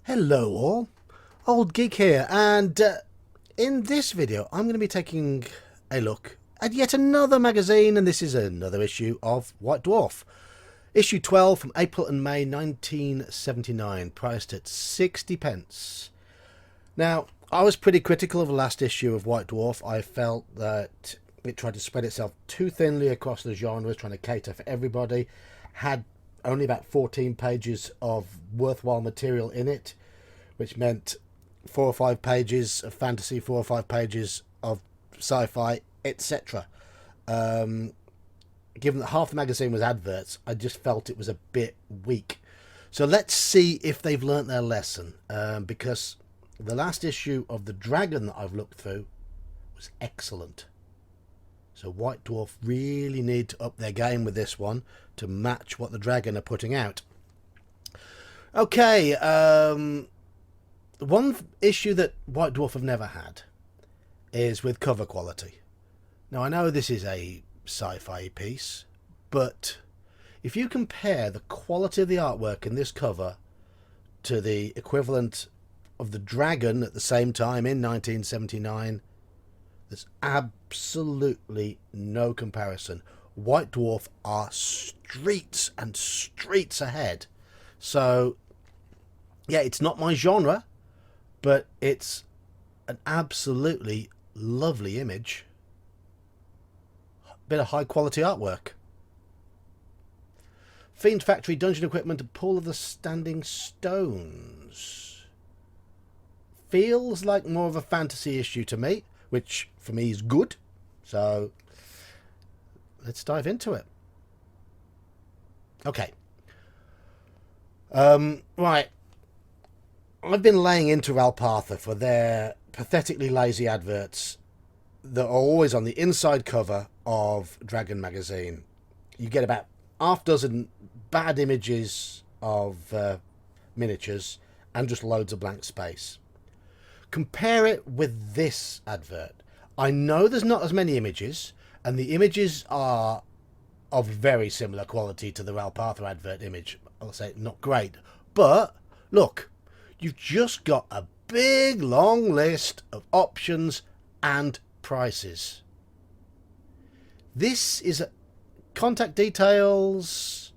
Hello all, Old Geek here, and in this video I'm going to be taking a look at yet another magazine, and this is another issue of White Dwarf. Issue 12 from April and May 1979, priced at 60p. Now, I was pretty critical of the last issue of White Dwarf. I felt that it tried to spread itself too thinly across the genres, trying to cater for everybody, had only about 14 pages of worthwhile material in it, which meant 4 or 5 pages of fantasy, 4 or 5 pages of sci-fi, etc. Given that half the magazine was adverts, I just felt it was a bit weak. So let's see if they've learnt their lesson, because the last issue of The Dragon that I've looked through was excellent. So White Dwarf really need to up their game with this one to match what The Dragon are putting out. Okay, one issue that White Dwarf have never had is with cover quality. Now, I know this is a sci-fi piece, but if you compare the quality of the artwork in this cover to the equivalent of The Dragon at the same time in 1979, there's absolutely no comparison. White Dwarf are streets and streets ahead. So, yeah, it's not my genre, but it's an absolutely lovely image. Bit of high quality artwork. Fiend Factory, Dungeon Equipment, and Pool of the Standing Stones. Feels like more of a fantasy issue to me, which for me is good. So let's dive into it. Okay. Right. I've been laying into Alpartha for their pathetically lazy adverts that are always on the inside cover of Dragon magazine. You get about half dozen bad images of miniatures and just loads of blank space. Compare it with this advert. I know there's not as many images, and the images are of very similar quality to the Alpartha advert image. I'll say not great, but look, you've just got a big long list of options and prices. This is contact details,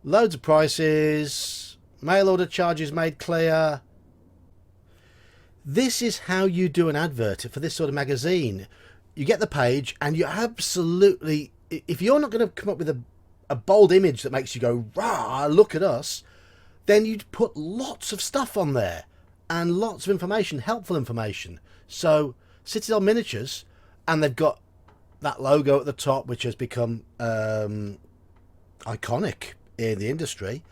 loads of prices, mail order charges made clear. This is how you do an advert for this sort of magazine. You get the page and you absolutely, if you're not going to come up with a bold image that makes you go, rah, look at us, then you'd put lots of stuff on there and lots of information, helpful information. So Citadel Miniatures, and they've got that logo at the top, which has become iconic in the industry.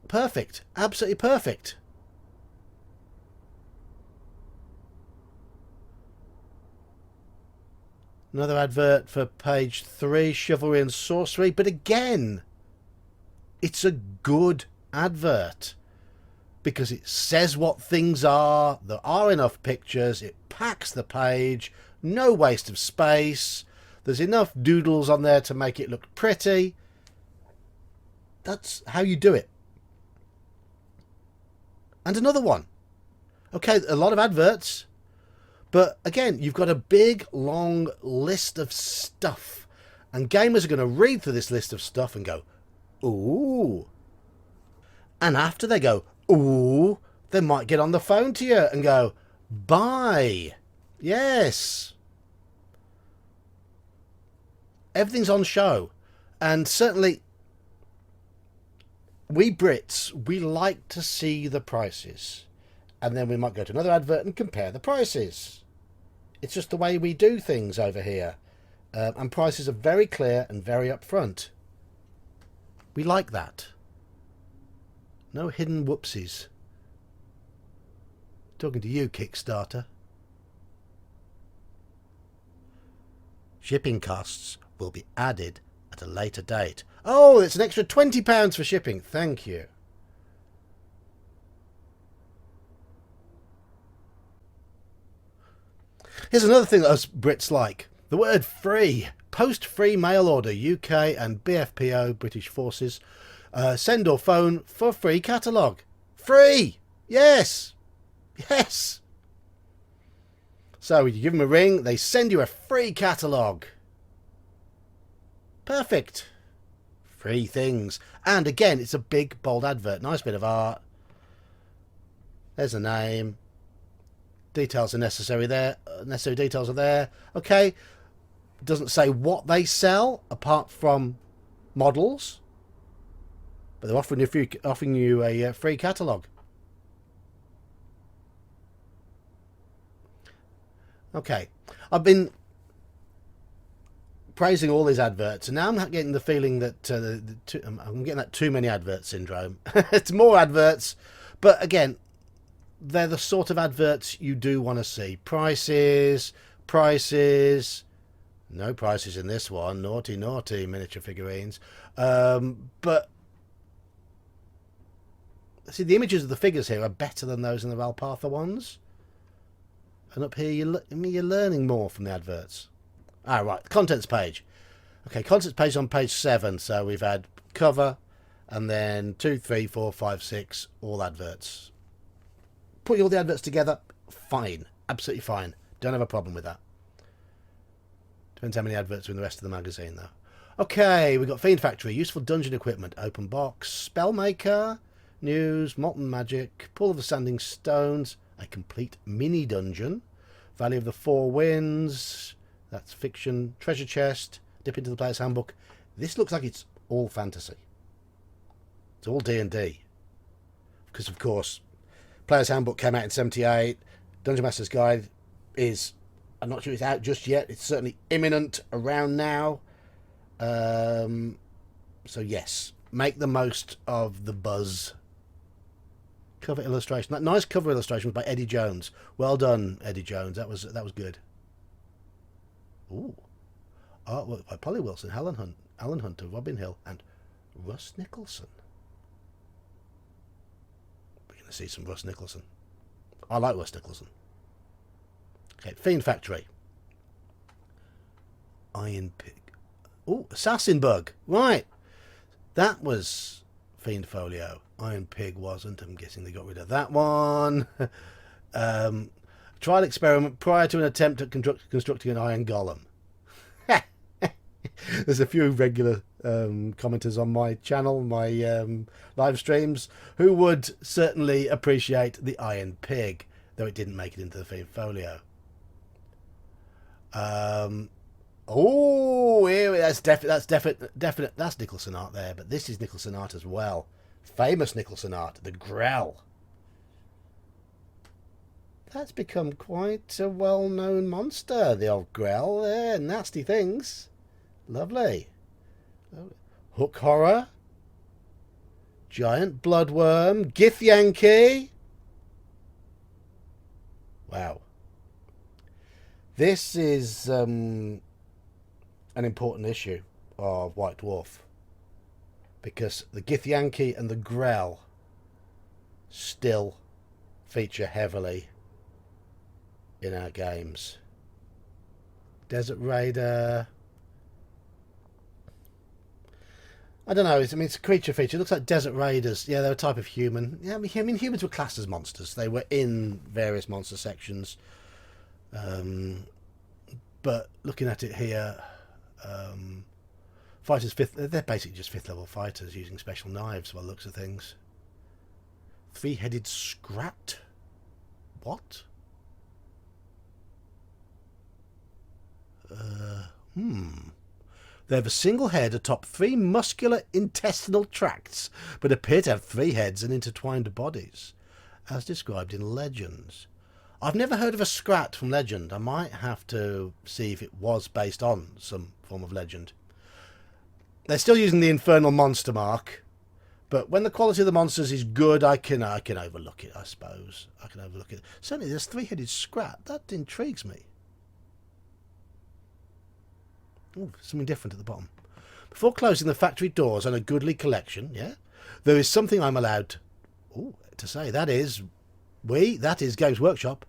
Perfect, absolutely perfect. Another advert for page 3, Chivalry and Sorcery. But again, it's a good advert because it says what things are. There are enough pictures. It packs the page. No waste of space. There's enough doodles on there to make it look pretty. That's how you do it. And another one. Okay, a lot of adverts. But again, you've got a big, long list of stuff. And gamers are going to read through this list of stuff and go, ooh. And after they go, ooh, they might get on the phone to you and go, buy. Yes. Everything's on show. And certainly, we Brits, we like to see the prices. And then we might go to another advert and compare the prices. It's just the way we do things over here. And prices are very clear and very upfront. We like that. No hidden whoopsies. Talking to you, Kickstarter. Shipping costs will be added at a later date. Oh, it's an extra £20 for shipping. Thank you. Here's another thing that us Brits like. The word free. Post free mail order, UK and BFPO, British Forces. Send or phone for free catalogue. Free! Yes! Yes! So you give them a ring, they send you a free catalogue. Perfect. Free things. And again, it's a big, bold advert. Nice bit of art. There's a name. Details are necessary there. Necessary details are there. Okay. It doesn't say what they sell, apart from models. But they're offering you a free catalogue. Okay. I've been praising all these adverts, and now I'm getting the feeling that I'm getting that too many adverts syndrome. It's more adverts, but again, they're the sort of adverts you do want to see. Prices, no prices in this one. Naughty, naughty miniature figurines. But see, the images of the figures here are better than those in the Valpartha ones. And up here, you're learning more from the adverts. Ah, right, contents page. Okay, contents page on page 7. So we've had cover, and then 2, 3, 4, 5, 6, all adverts. Putting all the adverts together, fine. Absolutely fine. Don't have a problem with that. Depends how many adverts are in the rest of the magazine, though. Okay, we've got Fiend Factory, useful dungeon equipment, open box, Spellmaker, news, molten magic, pool of the standing stones, a complete mini dungeon, Valley of the Four Winds, that's fiction, treasure chest, dip into the player's handbook. This looks like it's all fantasy. It's all D&D. Because, of course, player's handbook came out in 78. Dungeon Master's Guide is, I'm not sure it's out just yet. It's certainly imminent around now. So, yes, make the most of the buzz. Cover illustration. That nice cover illustration was by Eddie Jones. Well done, Eddie Jones. That was good. Ooh. Artwork by Polly Wilson, Alan Hunter, Robin Hill, and Russ Nicholson. We're going to see some Russ Nicholson. I like Russ Nicholson. Okay, Fiend Factory. Iron Pig. Ooh, Assassin Bug. Right. That was Fiend Folio. Iron Pig wasn't. I'm guessing they got rid of that one. Trial experiment prior to an attempt at constructing an iron golem. There's a few regular commenters on my channel, my live streams, who would certainly appreciate the Iron Pig, though it didn't make it into the Fiend Folio. That's Nicholson art there, but this is Nicholson art as well. Famous Nicholson art, the Grell. That's become quite a well-known monster, the old Grell. They're nasty things. Lovely. Hook Horror. Giant Bloodworm. Githyanki. Wow. This is an important issue of White Dwarf, because the Githyanki and the Grell still feature heavily in our games. Desert Raider. I don't know. It's a creature feature. It looks like Desert Raiders. Yeah, they're a type of human. Yeah, I mean humans were classed as monsters. They were in various monster sections. But looking at it here, fighters they're basically just 5th level fighters using special knives by the looks of things. 3-headed Scrat? What? They have a single head atop 3 muscular intestinal tracts, but appear to have 3 heads and intertwined bodies, as described in legends. I've never heard of a Scrat from legend. I might have to see if it was based on some form of legend. They're still using the Infernal Monster mark, but when the quality of the monsters is good, I can overlook it, I suppose. I can overlook it. Certainly this 3-headed Scrat, that intrigues me. Ooh, something different at the bottom. Before closing the factory doors on a goodly collection, yeah, there is something I'm allowed to say. That is Games Workshop,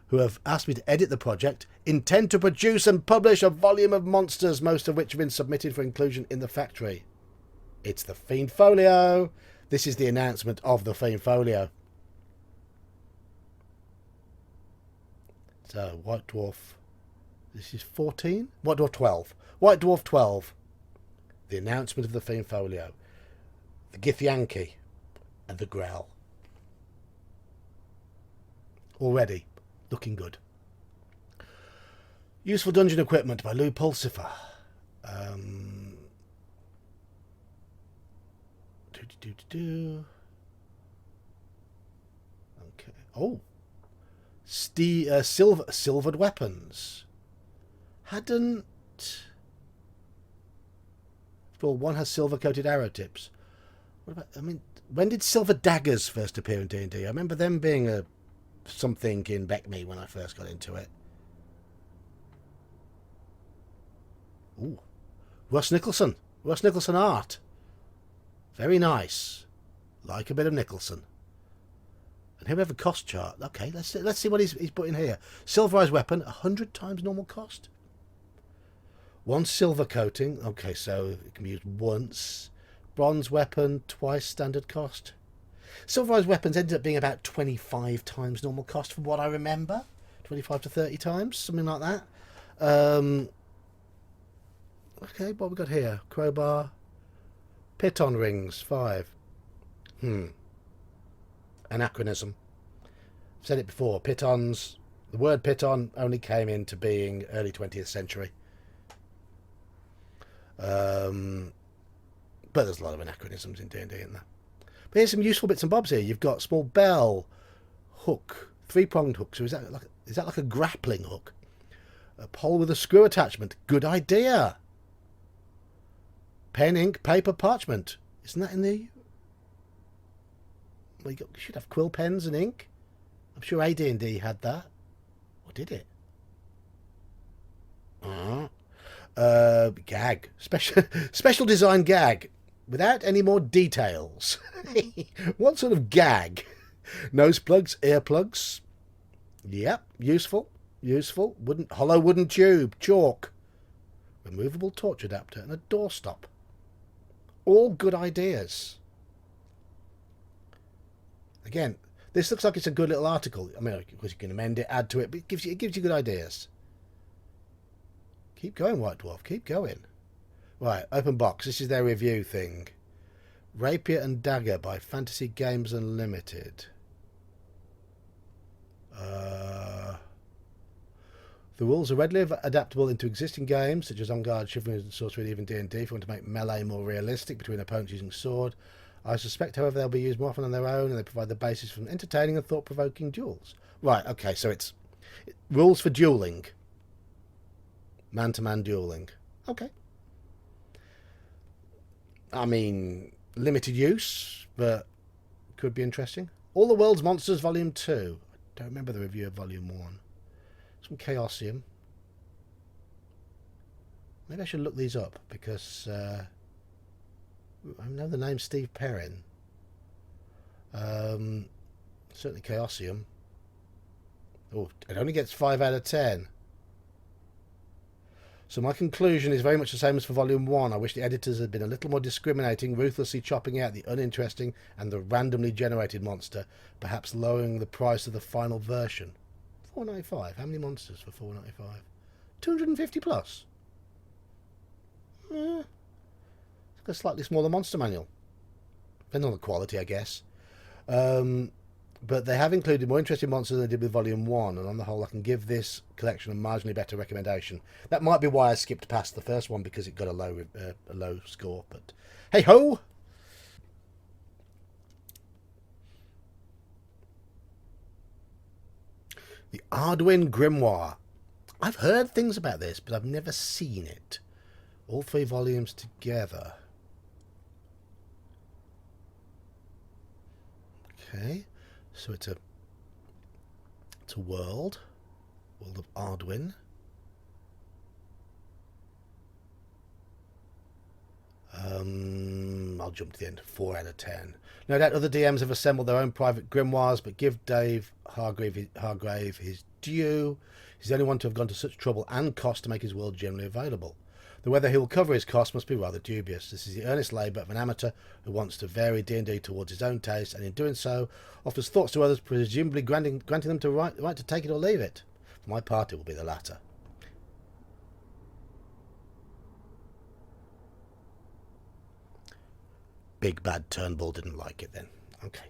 who have asked me to edit the project, intend to produce and publish a volume of monsters, most of which have been submitted for inclusion in the factory. It's the Fiend Folio. This is the announcement of the Fiend Folio. So, White Dwarf. This is 14? White Dwarf 12. White Dwarf 12. The announcement of the Fiend Folio. The Githyanki. And the Growl. Already looking good. Useful Dungeon Equipment by Lou Pulsifer. Okay. Oh. Silvered weapons. Hadn't... Well, one has silver-coated arrow tips. What about... I mean, when did silver daggers first appear in D&D? I remember them being something in Beckme when I first got into it. Ooh. Russ Nicholson. Russ Nicholson art. Very nice. Like a bit of Nicholson. And here we have a cost chart. Okay, let's see what he's put in here. Silverized weapon, 100 times normal cost. One silver coating. Okay, so it can be used once. Bronze weapon, twice standard cost. Silverized weapons ended up being about 25 times normal cost from what I remember. 25 to 30 times, something like that. Okay, what we got here? Crowbar. Piton rings, 5. Anachronism. I've said it before. Pitons. The word piton only came into being early 20th century. But there's a lot of anachronisms in D&D in there. But here's some useful bits and bobs here. You've got small bell, hook, 3-pronged hook. So is that like a grappling hook? A pole with a screw attachment. Good idea. Pen, ink, paper, parchment. Isn't that in the... Well, you should have quill pens and ink. I'm sure AD&D had that. Or did it? Gag. Special design gag. Without any more details. What sort of gag? Nose plugs, ear plugs. Yep, useful. Useful. Hollow wooden tube. Chalk. Removable torch adapter and a doorstop. All good ideas. Again, this looks like it's a good little article. I mean, of course you can amend it, add to it, but it gives you good ideas. Keep going, White Dwarf. Keep going. Right, open box. This is their review thing. Rapier and Dagger by Fantasy Games Unlimited. The rules are readily adaptable into existing games, such as On Guard, Chivalry and Sorcery, and even D&D, if you want to make melee more realistic between opponents using sword. I suspect, however, they'll be used more often on their own, and they provide the basis for entertaining and thought-provoking duels. Right, okay, so it's rules for dueling. Man-to-man dueling. Okay. I mean, limited use, but could be interesting. All the World's Monsters, Volume 2. I don't remember the review of Volume 1. Some Chaosium. Maybe I should look these up, because I know the name Steve Perrin. Certainly Chaosium. Oh, it only gets 5 out of 10. So my conclusion is very much the same as for Volume 1. I wish the editors had been a little more discriminating, ruthlessly chopping out the uninteresting and the randomly generated monster, perhaps lowering the price of the final version. $4.95. How many monsters for $4.95? 250 plus. It's like a slightly smaller monster manual. Depending on the quality, I guess. But they have included more interesting monsters than they did with Volume 1, and on the whole I can give this collection a marginally better recommendation. That might be why I skipped past the first one, because it got a low score, but hey-ho! The Arduin Grimoire. I've heard things about this, but I've never seen it. All 3 volumes together. Okay, so it's a world of Arduin. I'll jump to the end. 4 out of 10. No doubt other DMs have assembled their own private grimoires, but give Dave Hargrave his due. He's the only one to have gone to such trouble and cost to make his world generally available. Though whether he will cover his costs must be rather dubious. This is the earnest labour of an amateur who wants to vary D&D towards his own taste, and in doing so offers thoughts to others, presumably granting them the right to take it or leave it. My party will be the latter. Big bad Turnbull didn't like it then. Okay.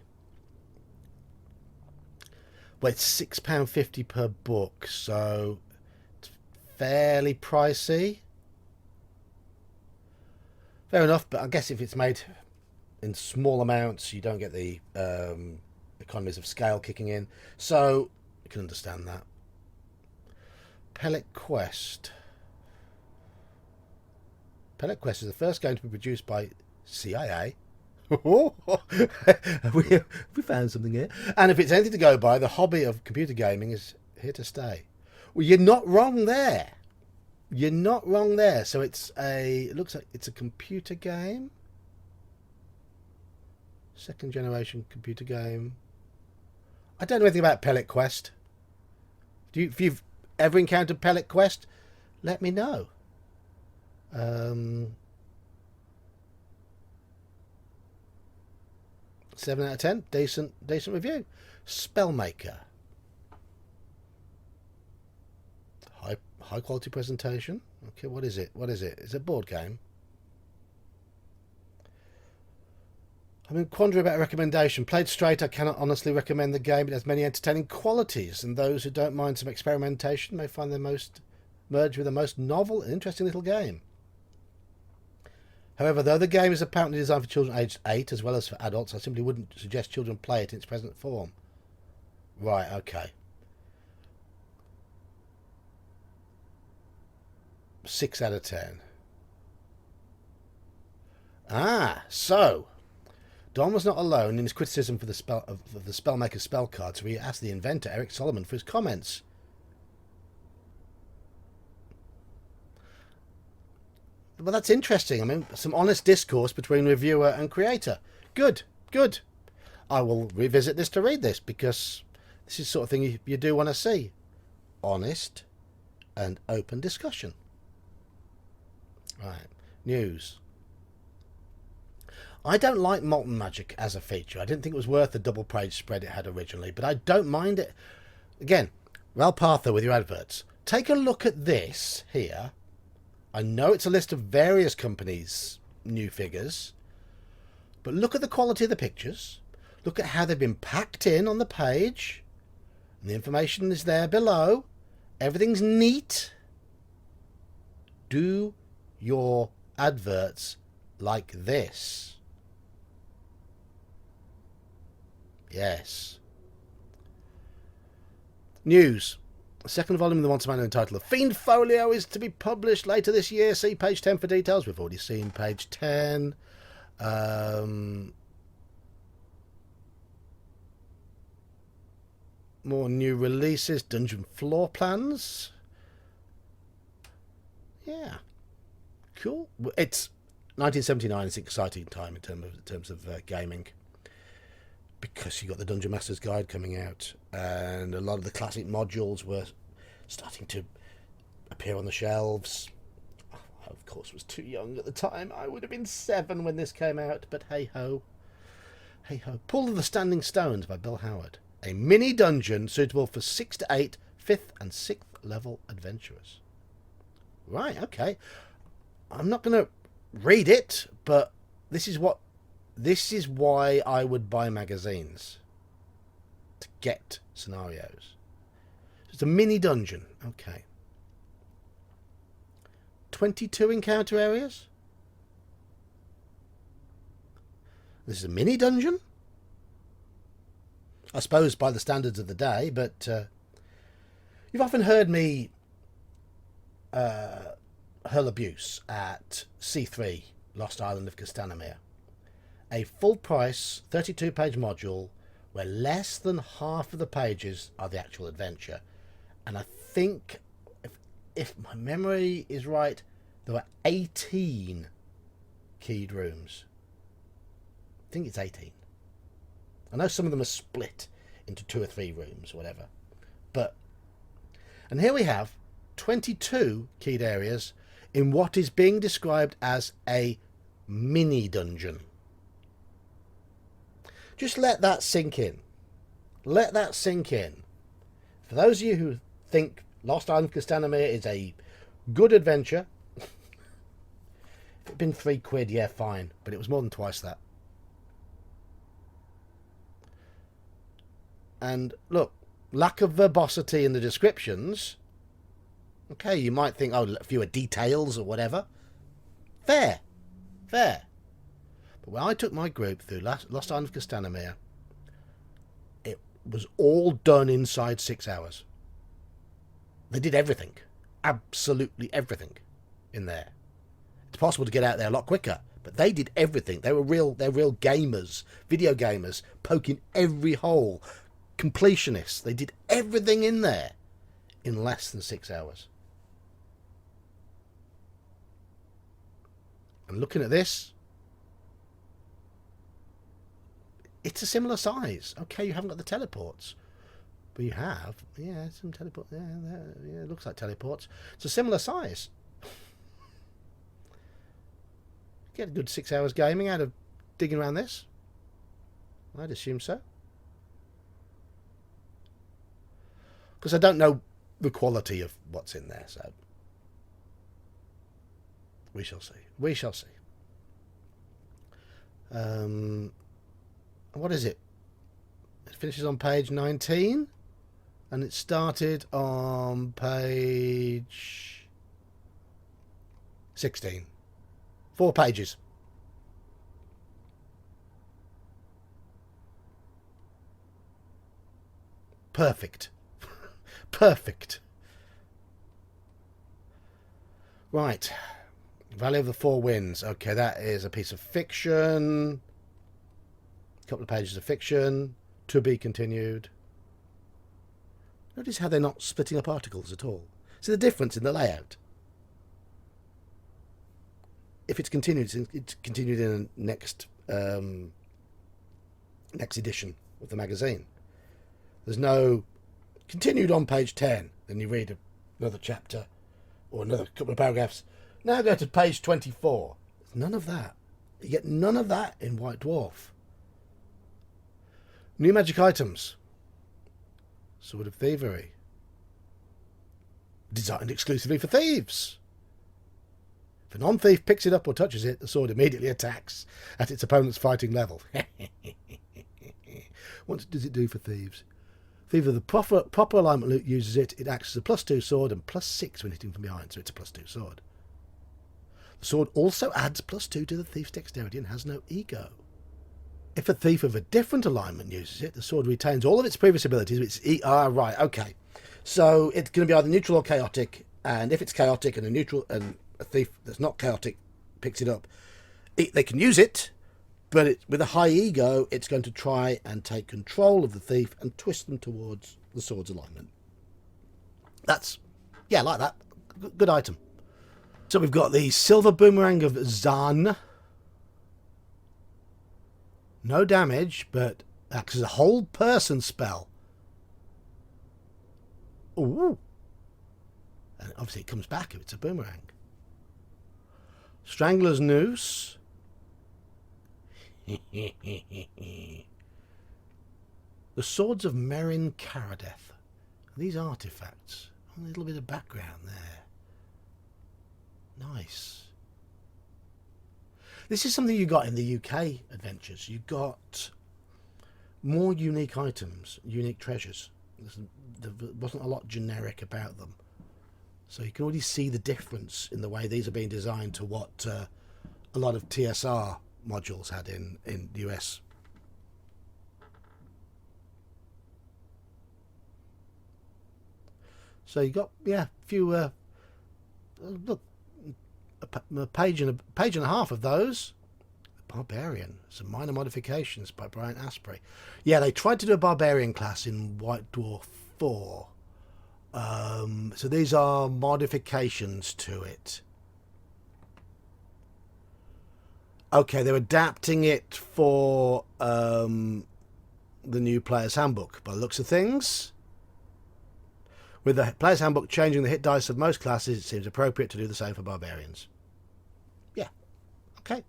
Well, it's £6.50 per book, so it's fairly pricey. Fair enough, but I guess if it's made in small amounts, you don't get the economies of scale kicking in. So you can understand that. Pellet Quest. Pellet Quest is the first game to be produced by CIA. we found something here. And if it's anything to go by, the hobby of computer gaming is here to stay. Well, you're not wrong there. You're not wrong there. So it looks like it's a computer game. Second generation computer game. I don't know anything about Pellet Quest. If you've ever encountered Pellet Quest, let me know. 7 out of 10. Decent review. Spellmaker. High quality presentation. Okay, what is it? It's a board game. I'm in quandary about a recommendation. Played straight, I cannot honestly recommend the game. It has many entertaining qualities, and those who don't mind some experimentation may find the most merge with the most novel and interesting little game. However, though the game is apparently designed for children aged 8 as well as for adults, I simply wouldn't suggest children play it in its present form. Right, okay. 6 out of 10. So Don was not alone in his criticism for the Spellmaker's spell cards, so he asked the inventor, Eric Solomon, for his comments. Well, that's interesting. I mean, some honest discourse between reviewer and creator. Good. I will revisit this to read this, because this is the sort of thing you do want to see. Honest and open discussion. Right. News. I don't like Molten Magic as a feature. I didn't think it was worth the double page spread it had originally, but I don't mind it. Again, Ralpatha with your adverts. Take a look at this here. I know it's a list of various companies' new figures, but look at the quality of the pictures. Look at how they've been packed in on the page. And the information is there below. Everything's neat. Do your adverts like this. Yes. News. The second volume of the Monster Manual entitled The Fiend Folio is to be published later this year. See page 10 for details. We've already seen page 10. More new releases. Dungeon floor plans. Yeah. Cool. It's 1979. It's an exciting time in terms of gaming, because you got the Dungeon Master's Guide coming out, and a lot of the classic modules were starting to appear on the shelves. I, of course, was too young at the time. I would have been 7 when this came out, but hey-ho. Hey-ho. Pull of the Standing Stones by Bill Howard. A mini dungeon suitable for 6 to 8 5th and 6th level adventurers. Right, okay. I'm not going to read it, but this is why I would buy magazines, to get scenarios. It's a mini dungeon. Okay. 22 encounter areas. This is a mini dungeon, I suppose, by the standards of the day, but you've often heard me hurl abuse at C3, Lost Island of Castanamere. A full-price 32-page module where less than half of the pages are the actual adventure. And I think, if my memory is right, there were 18 keyed rooms. I think it's 18. I know some of them are split into 2 or 3 rooms or whatever. And here we have 22 keyed areas in what is being described as a mini dungeon. Just let that sink in. Let that sink in. For those of you who think Lost Island of Castanemir is a good adventure. If it'd been £3, yeah, fine. But it was more than twice that. And look, lack of verbosity in the descriptions. Okay, you might think, oh, fewer details or whatever. Fair. Fair. But when I took my group through Lost Island of Castanemir, it was all done inside 6 hours. They did everything. Absolutely everything in there. It's possible to get out there a lot quicker, but they did everything. They're real gamers, video gamers, poking every hole. Completionists. They did everything in there in less than 6 hours. And looking at this, it's a similar size. Okay, you haven't got the teleports. But you have. Yeah, some teleport. Yeah, it looks like teleports. It's a similar size. Get a good 6 hours gaming out of digging around this. I'd assume so. Because I don't know the quality of what's in there, so we shall see. We shall see. What is it? It finishes on page 19, and it started on page 16. 4 pages. Perfect. Perfect. Right. Valley of the Four Winds. Okay, that is a piece of fiction. A couple of pages of fiction. To be continued. Notice how they're not splitting up articles at all. See the difference in the layout? If it's continued in the next edition of the magazine. There's no continued on page 10. Then you read another chapter or another couple of paragraphs. Now go to page 24. There's none of that. You get none of that in White Dwarf. New magic items. Sword of Thievery. Designed exclusively for thieves. If a non-thief picks it up or touches it, the sword immediately attacks at its opponent's fighting level. What does it do for thieves? If either the proper alignment loot uses it, it acts as a +2 sword and +6 when hitting from behind, so it's a +2 sword. The sword also adds +2 to the thief's dexterity and has no ego. If a thief of a different alignment uses it, the sword retains all of its previous abilities. Right, okay. So it's going to be either neutral or chaotic, and if it's chaotic and a thief that's not chaotic picks it up, they can use it, but with a high ego, it's going to try and take control of the thief and twist them towards the sword's alignment. Yeah, like that. Good item. So we've got the Silver Boomerang of Zan. No damage, but acts as a whole person spell. Ooh. And obviously it comes back if it's a boomerang. Strangler's Noose. The Swords of Merin Karadeth. These artifacts. A little bit of background there. Nice. This is something you got in the UK adventures. You got more unique items, unique treasures. There wasn't a lot generic about them. So you can already see the difference in the way these are being designed to what a lot of TSR modules had in the US. So you got, a few, look, a page and a half of those. Barbarian, some minor modifications by Brian Asprey. Yeah, they tried to do a barbarian class in White Dwarf 4. So these are modifications to it. Okay, they're adapting it for the new Player's Handbook, by the looks of things. With the Player's Handbook changing the hit dice of most classes, it seems appropriate to do the same for barbarians. Yeah, okay.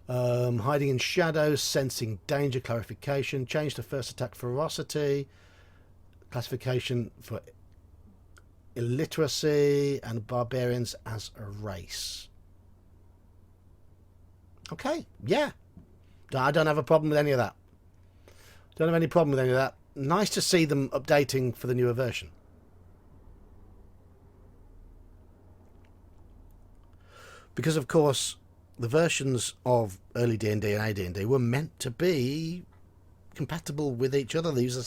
Hiding in shadows, sensing danger, clarification, change to first attack ferocity, classification for illiteracy and barbarians as a race. Okay, yeah. I don't have a problem with any of that. Don't have any problem with any of that. Nice to see them updating for the newer version. Because, of course, the versions of early D&D and AD&D were meant to be compatible with each other. They use the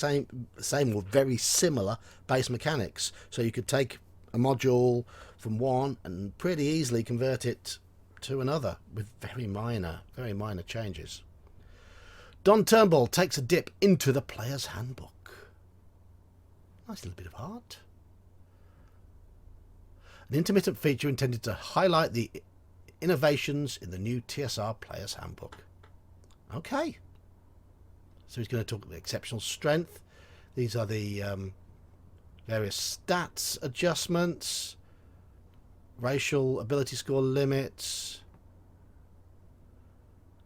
same or very similar base mechanics. So you could take a module from one and pretty easily convert it to another with very minor changes. Don Turnbull takes a dip into the player's handbook. Nice little bit of art. An intermittent feature intended to highlight the innovations in the new TSR player's handbook. Okay. So he's going to talk about exceptional strength. These are the various stats adjustments, racial ability score limits.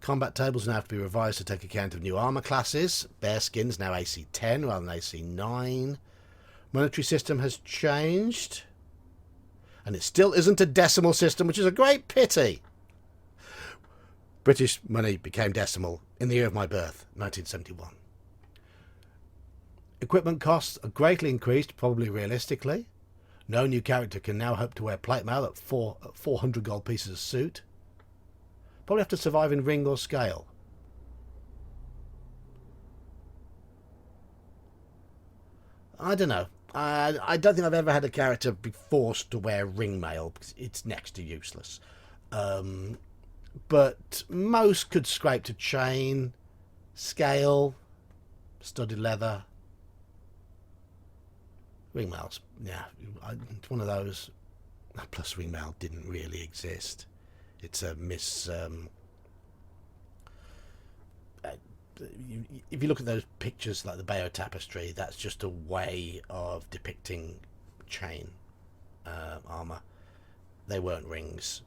Combat tables now have to be revised to take account of new armor classes. Bearskins now AC 10 rather than AC 9. Monetary system has changed. And it still isn't a decimal system, which is a great pity. British money became decimal in the year of my birth, 1971. Equipment costs are greatly increased, probably realistically. No new character can now hope to wear plate mail at 400 gold pieces a suit. Probably have to survive in ring or scale. I don't know. I don't think I've ever had a character be forced to wear ring mail because it's next to useless. But most could scrape to chain, scale, studded leather. Ring mails, yeah, it's one of those. Plus ring mail didn't really exist. It's a if you look at those pictures like the Bayeux tapestry, that's just a way of depicting chain armor. They weren't rings.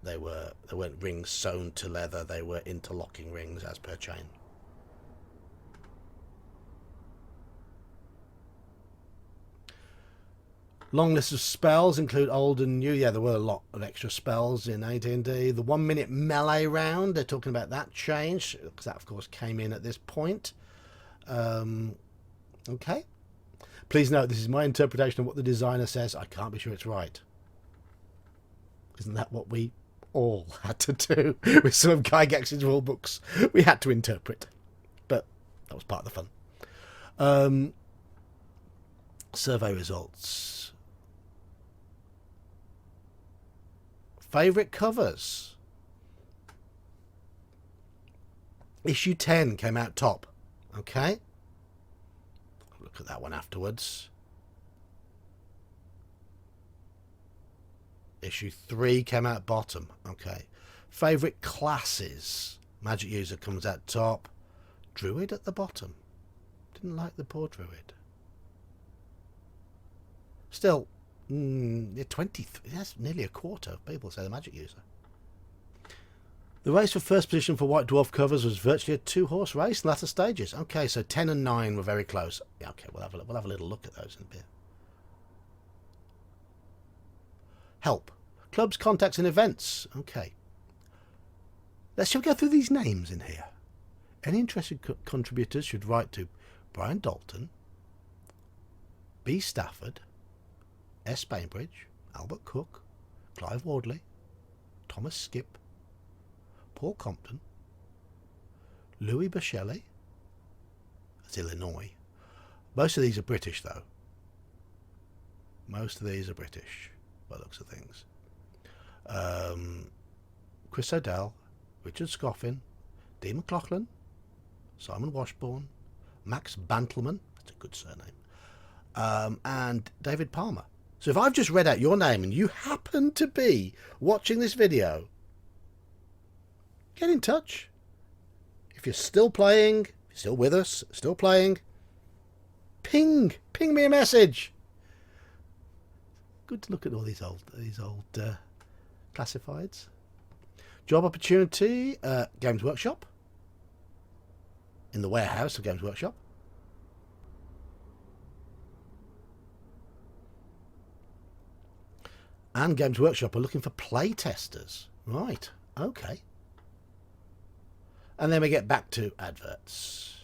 They weren't rings sewn to leather. They were interlocking rings as per chain. Long list of spells include old and new. Yeah, there were a lot of extra spells in AD&D. The 1 minute melee round, they're talking about that change, because that, of course, came in at this point. Okay. Please note, this is my interpretation of what the designer says. I can't be sure it's right. Isn't that what we all had to do with some of Gygax's rule books? We had to interpret. But that was part of the fun. Survey results. Favourite covers. Issue 10 came out top. Okay. Look at that one afterwards. Issue 3 came out bottom. Okay. Favourite classes. Magic user comes out top. Druid at the bottom. Didn't like the poor Druid. Still, 20. That's nearly a quarter of people say the magic user. The race for first position for White Dwarf covers was virtually a 2-horse race in latter stages. Okay, so 10 and 9 were very close. Yeah, okay, we'll have a little look at those in a bit. Help. Clubs, contacts and events. Okay. Shall we go through these names in here? Any interested contributors should write to Brian Dalton, B. Stafford, S. Bainbridge, Albert Cook, Clive Wardley, Thomas Skip, Paul Compton, Louis Bachelli. That's Illinois. Most of these are British, though. Most of these are British, by the looks of things. Chris O'Dell, Richard Scoffin, Dean McLaughlin, Simon Washbourne, Max Bantelman, that's a good surname, and David Palmer. So if I've just read out your name and you happen to be watching this video, get in touch. If you're still playing, if you're still with us, still playing, ping me a message. Good to look at all these old classifieds. Job opportunity, Games Workshop. In the warehouse of Games Workshop. and Games Workshop are looking for play testers. Right, okay. And then we get back to adverts.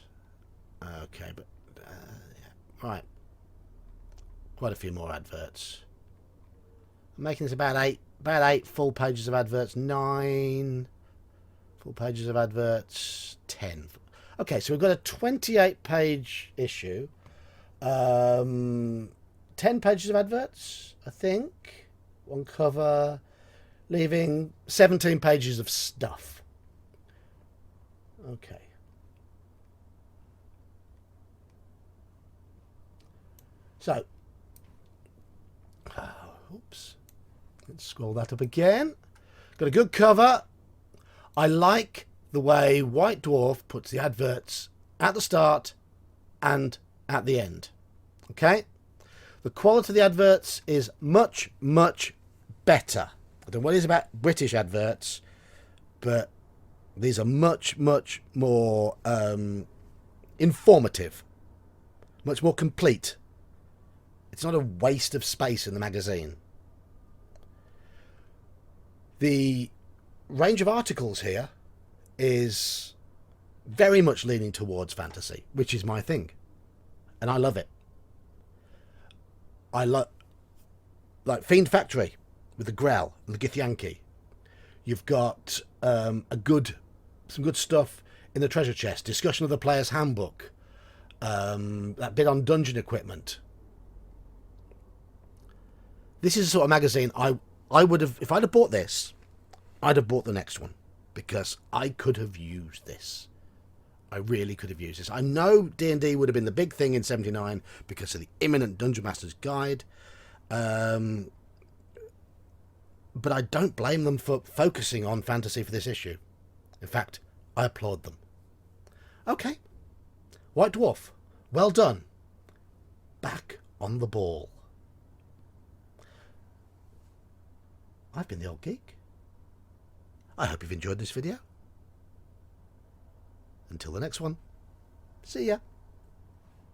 Okay, but yeah. Right. Quite a few more adverts. I'm making this about eight full pages of adverts, 9 full pages of adverts, 10. Okay, so we've got a 28-page issue. 10 pages of adverts, I think. One cover, leaving 17 pages of stuff. Okay. So, oops. Let's scroll that up again. Got a good cover. I like the way White Dwarf puts the adverts at the start and at the end. Okay? The quality of the adverts is much, much better. I don't know what it is about British adverts, but these are much, much more informative, much more complete. It's not a waste of space in the magazine. The range of articles here is very much leaning towards fantasy, which is my thing. And I love it. I like Fiend Factory with the Grell and the Githyanki. You've got some good stuff in the treasure chest. Discussion of the player's handbook. That bit on dungeon equipment. This is the sort of magazine I would have, if I'd have bought this, I'd have bought the next one, because I could have used this. I really could have used this. I know D&D would have been the big thing in '79 because of the imminent Dungeon Master's Guide, but I don't blame them for focusing on fantasy for this issue. In fact, I applaud them. Okay, White Dwarf, well done. Back on the ball. I've been the Old Geek. I hope you've enjoyed this video. Until the next one, see ya.